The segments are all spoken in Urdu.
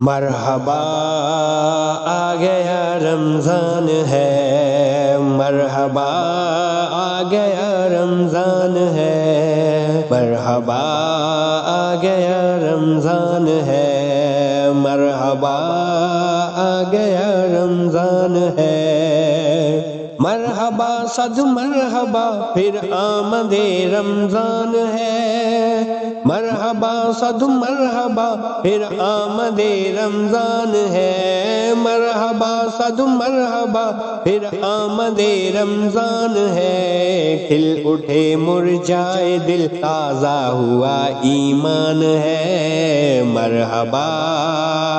مرحبا آ گیا رمضان ہے، مرحبا آ گیا رمضان ہے، مرحبا آ گیا رمضان ہے، مرحبا آ گیا رمضان ہے، مرحبا صد مرحبا پھر آمد رمضان ہے، مرحبا صد مرحبا پھر آمد رمضان ہے، مرحبا صد مرحبا پھر آمد رمضان ہے، کھل اٹھے مرجھائے دل تازہ ہوا ایمان ہے، مرحبا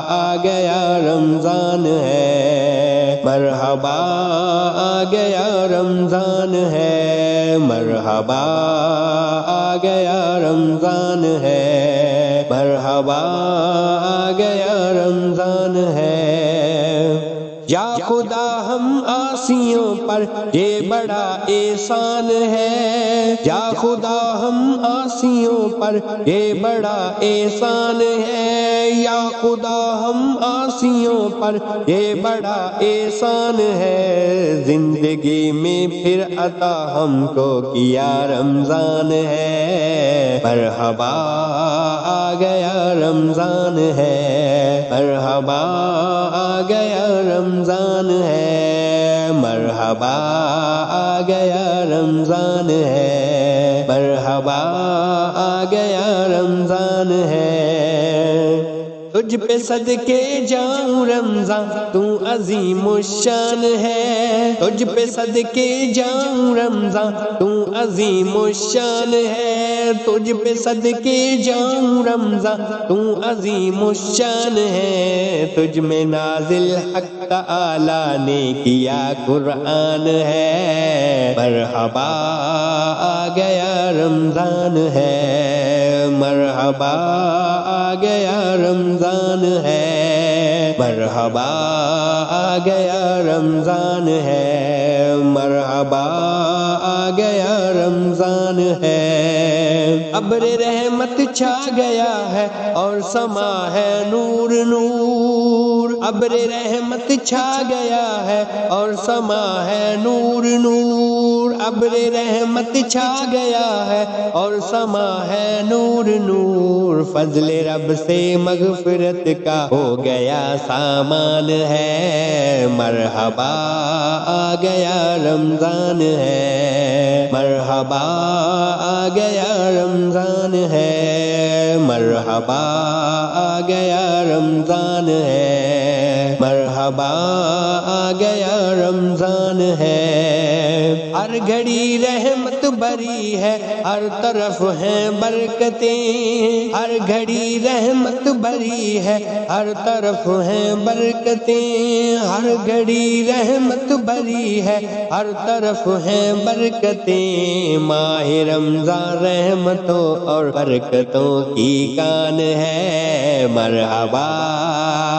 آ گیا رمضان ہے، مرحبا آ گیا رمضان ہے، مرحبا آ گیا رمضان ہے، مرحبا آ گیا رمضان ہے، یا خدا ہم عاصیوں پر یہ بڑا احسان ہے، یا خدا ہم عاصیوں پر یہ بڑا احسان ہے، یا خدا ہم عاصیوں پر یہ بڑا احسان ہے، زندگی میں پھر عطا ہم کو کیا رمضان ہے، مرحبا آ گیا رمضان ہے، مرحبا آ گیا رمضان ہے، مرحبا آ گیا رمضان ہے، مرحبا آ گیا رمضان ہے، تجھ پہ صدقے جاؤں رمضان تو عظیم الشان ہے، تجھ پہ صدقے جاؤں رمضان تو عظیم الشان ہے، تجھ پہ صدقے جاؤں رمضان تو عظیم الشان ہے، تجھ میں نازل حق تعالی نے کیا قرآن ہے، مرحبا آ گیا رمضان ہے، مرحبا آ گیا رمضان ہے، مرحبا آ گیا رمضان ہے، مرحبا آ گیا رمضان ہے، ابر رحمت چھا گیا ہے اور سما ہے نور نور، ابر رحمت چھا گیا ہے اور سما ہے نور نور، ابر رحمت چھا گیا ہے اور سما ہے نور نور، فضل رب سے مغفرت کا ہو گیا سامان ہے، مرحبا آ گیا رمضان ہے، مرحبا آ گیا رمضان ہے، مرحبا آ گیا رمضان ہے، مرحبا آ گیا رمضان ہے، ہر گھڑی رحمت بری ہے، ہر طرف ہیں برکتیں، ہر گھڑی رحمت بری ہے، ہر طرف ہیں برکتیں، ہر گھڑی رحمت بری ہے، ہر طرف ہیں برکتیں، ماہ رمضان رحمتوں اور برکتوں کی کان ہے، مرحبا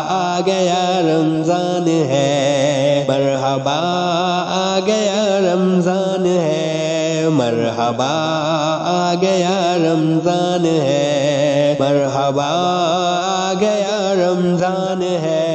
آ گیا رمضان ہے، مرحبا آ گیا رمضان ہے، مرحبا آ گیا رمضان ہے، مرحبا آ گیا رمضان ہے۔